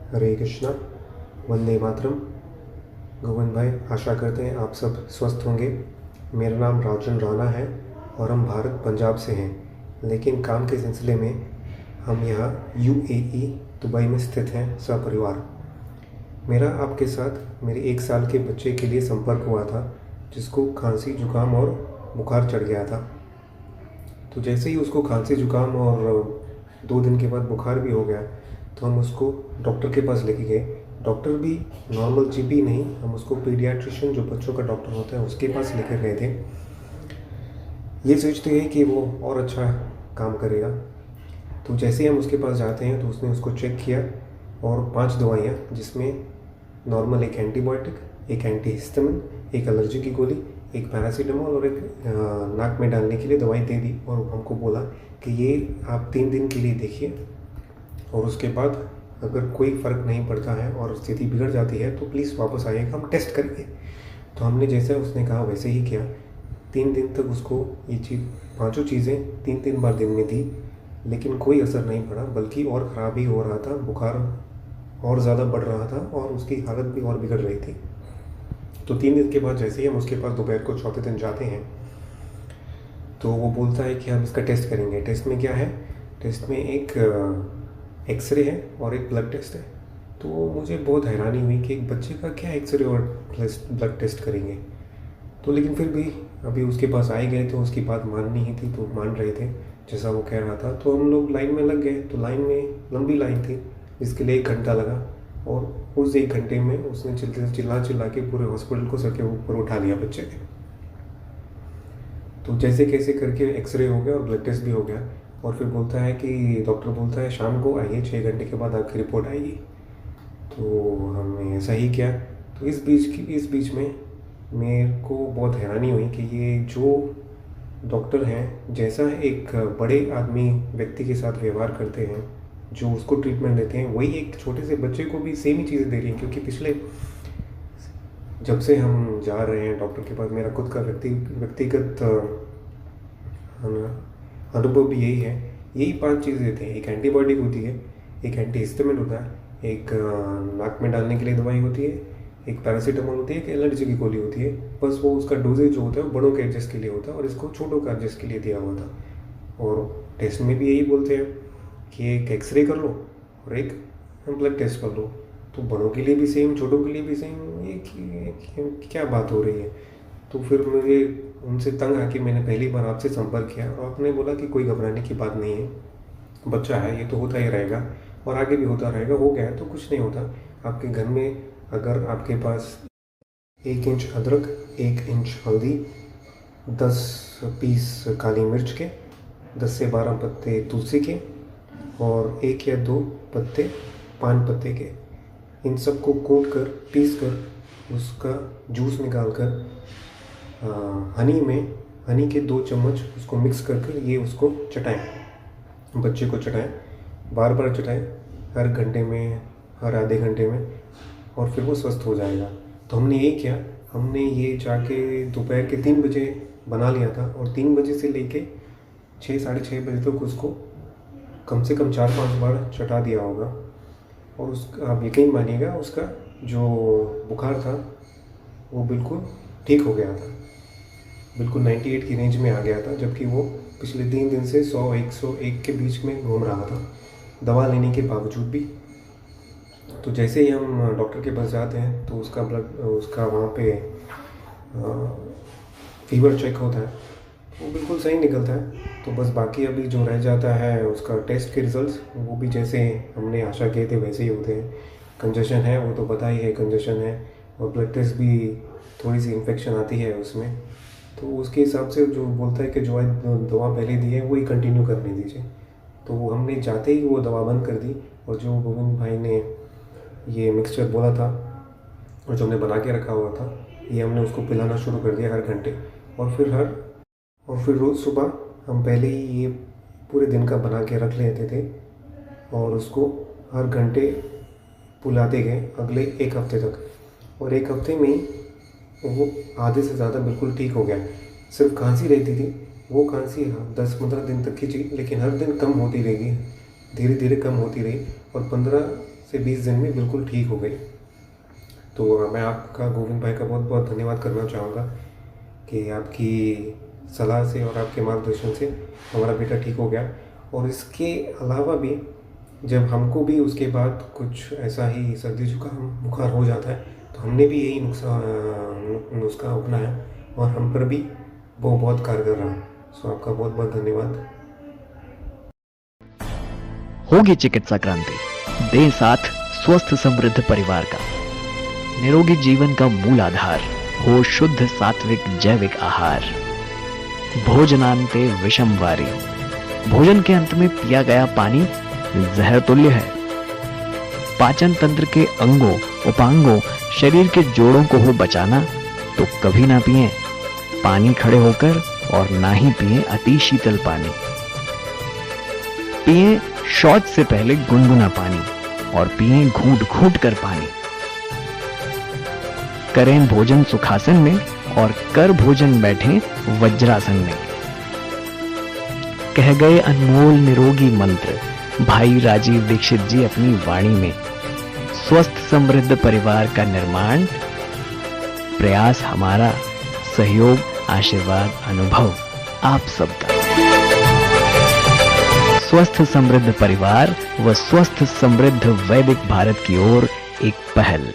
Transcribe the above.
हरे कृष्णा, वंदे मातरम। गोविंद भाई, आशा करते हैं आप सब स्वस्थ होंगे। मेरा नाम राजन राणा है और हम भारत पंजाब से हैं, लेकिन काम के सिलसिले में हम यहाँ यूएई दुबई में स्थित हैं सपरिवार। मेरा आपके साथ मेरे 1 साल के बच्चे के लिए संपर्क हुआ था, जिसको खांसी जुकाम और बुखार चढ़ गया था। तो जैसे ही उसको खांसी जुकाम और 2 दिन के बाद बुखार भी हो गया, तो हम उसको डॉक्टर के पास लेके गए। डॉक्टर भी नॉर्मल जीपी नहीं, हम उसको पीडियाट्रिशियन जो बच्चों का डॉक्टर होता है उसके पास लेकर गए थे, ये सोचते हैं कि वो और अच्छा काम करेगा। तो जैसे ही हम उसके पास जाते हैं तो उसने उसको चेक किया और 5 दवाइयाँ, जिसमें नॉर्मल एक एंटीबायोटिक, एक एंटीहिस्टामिन, एक एलर्जी की गोली, एक पैरासीटामोल और एक नाक में डालने के लिए दवाई दे दी और हमको बोला कि ये आप 3 दिन के लिए देखिए और उसके बाद अगर कोई फ़र्क नहीं पड़ता है और स्थिति बिगड़ जाती है तो प्लीज़ वापस आइएगा, हम टेस्ट करेंगे। तो हमने जैसा उसने कहा वैसे ही किया। 3 दिन तक उसको ये चीज़, पाँचों चीज़ें 3-3 बार दिन में दी, लेकिन कोई असर नहीं पड़ा, बल्कि और ख़राब ही हो रहा था। बुखार और ज़्यादा बढ़ रहा था और उसकी हालत भी और बिगड़ रही थी। तो 3 दिन के बाद जैसे ही हम उसके पास दोपहर को चौथे दिन जाते हैं तो वो बोलता है कि हम इसका टेस्ट करेंगे। टेस्ट में क्या है? टेस्ट में एक एक्सरे है और एक ब्लड टेस्ट है। तो मुझे बहुत हैरानी हुई कि एक बच्चे का क्या एक्सरे और ब्लड टेस्ट करेंगे। तो लेकिन फिर भी अभी उसके पास आए गए तो उसकी बात माननी ही थी, तो मान रहे थे जैसा वो कह रहा था। तो हम लोग लाइन में लग गए। तो लाइन में लंबी लाइन थी, जिसके लिए 1 घंटा लगा और उस 1 घंटे में उसने चिल्ला चिल्ला के पूरे हॉस्पिटल को सर के ऊपर उठा लिया बच्चे के। तो जैसे कैसे करके एक्सरे हो गया और ब्लड टेस्ट भी हो गया और फिर बोलता है कि डॉक्टर बोलता है शाम को आइए, 6 घंटे के बाद आपकी रिपोर्ट आएगी। तो हमने ऐसा ही किया। तो इस बीच में मेरे को बहुत हैरानी हुई कि ये जो डॉक्टर हैं, जैसा एक बड़े आदमी व्यक्ति के साथ व्यवहार करते हैं, जो उसको ट्रीटमेंट देते हैं, वही एक छोटे से बच्चे को भी सेम ही चीज़ें दे रही हैं। क्योंकि पिछले जब से हम जा रहे हैं डॉक्टर के पास, मेरा खुद का व्यक्तिगत अनुभव भी यही है। यही 5 चीज़ें देते हैं। एक एंटीबायोटिक होती है, एक एंटीहिस्टामिन होता है, एक नाक में डालने के लिए दवाई होती है, एक पैरासीटामोल होती है, एक एलर्जी की गोली होती है। बस वो उसका डोजेज जो होता है वो बड़ों के एडजस्ट के लिए होता है और इसको छोटों का एडजस्ट के लिए दिया हुआ था। और टेस्ट में भी यही बोलते हैं कि एक एक्सरे कर लो और एक ब्लड टेस्ट कर लो। तो बड़ों के लिए भी सेम, छोटों के लिए भी सेम, ये क्या बात हो रही है? तो फिर मुझे उनसे तंग आके मैंने पहली बार आपसे संपर्क किया और आपने बोला कि कोई घबराने की बात नहीं है, बच्चा है, ये तो होता ही रहेगा और आगे भी होता रहेगा। हो गया है तो कुछ नहीं होता। आपके घर में अगर आपके पास 1 इंच अदरक, 1 इंच हल्दी, 10 पीस काली मिर्च के, 10 से 12 पत्ते तुलसी के और 1 या 2 पत्ते पान पत्ते के, इन सबको कूट कर, पीस कर, उसका जूस निकाल कर हनी के 2 चम्मच उसको मिक्स कर ये उसको चटाएं, बच्चे को चटाएं, बार बार चटाएं, हर घंटे में, हर आधे घंटे में, और फिर वो स्वस्थ हो जाएगा। तो हमने यही किया। हमने ये जाके दोपहर के 3 बजे बना लिया था और 3 बजे से लेके 6 साढ़े 6 बजे तक उसको कम से कम 4-5 बार चटा दिया होगा। और उसका आप यकीन मानिएगा, उसका जो बुखार था वो बिल्कुल ठीक हो गया था, बिल्कुल 98 की रेंज में आ गया था, जबकि वो पिछले 3 दिन से 100-101 के बीच में घूम रहा था, दवा लेने के बावजूद भी। तो जैसे ही हम डॉक्टर के पास जाते हैं तो उसका वहाँ पे फीवर चेक होता है, वो बिल्कुल सही निकलता है। तो बस बाकी अभी जो रह जाता है उसका टेस्ट के रिज़ल्ट्स, वो भी जैसे हमने आशा किए थे वैसे ही होते हैं। कंजेशन है, वो तो पता ही है कंजेशन है, और ब्लड टेस्ट भी थोड़ी सी इन्फेक्शन आती है उसमें। तो उसके हिसाब से जो बोलता है कि जो दवा पहले दी है वही कंटिन्यू करने दीजिए। तो हमने जाते ही वो दवा बंद कर दी और जो गोविंद भाई ने ये मिक्सचर बोला था और जो हमने बना के रखा हुआ था, ये हमने उसको पिलाना शुरू कर दिया हर घंटे। और फिर रोज़ सुबह हम पहले ही ये पूरे दिन का बना के रख लेते थे और उसको हर घंटे पिलाते गए अगले 1 हफ्ते तक। और 1 हफ्ते में ही वो आधे से ज़्यादा बिल्कुल ठीक हो गया। सिर्फ खांसी रहती थी, वो खांसी 10-15 दिन तक खींची, लेकिन हर दिन कम होती रहेगी, धीरे धीरे कम होती रही। और से 20 दिन में बिल्कुल ठीक हो गई। तो मैं आपका गोविंद भाई का बहुत बहुत धन्यवाद करना चाहूँगा कि आपकी सलाह से और आपके मार्गदर्शन से हमारा बेटा ठीक हो गया। और इसके अलावा भी जब हमको भी उसके बाद कुछ ऐसा ही सर्दी जुकाम बुखार हो जाता है तो हमने भी यही नुस्खा अपनाया और हम पर भी वो बहुत कारगर रहा। सो आपका बहुत बहुत धन्यवाद। होगी चिकित्सा क्रांति, दें साथ स्वस्थ समृद्ध परिवार का। निरोगी जीवन का मूल आधार हो शुद्ध सात्विक जैविक आहार। भोजनांते विषम वारी, भोजन के अंत में पिया गया पानी जहर तुल्य है। पाचन तंत्र के अंगों उपांगों शरीर के जोड़ों को हो बचाना तो कभी ना पिएं पानी खड़े होकर, और ना ही पिएं अति शीतल पानी। पिएं शौच से पहले गुनगुना पानी और पिएं घूंट घूंट कर पानी। करें भोजन सुखासन में और कर भोजन बैठें वज्रासन में। कह गए अनमोल निरोगी मंत्र भाई राजीव दीक्षित जी अपनी वाणी में। स्वस्थ समृद्ध परिवार का निर्माण प्रयास हमारा, सहयोग आशीर्वाद अनुभव आप सबका। स्वस्थ समृद्ध परिवार व स्वस्थ समृद्ध वैदिक भारत की ओर एक पहल।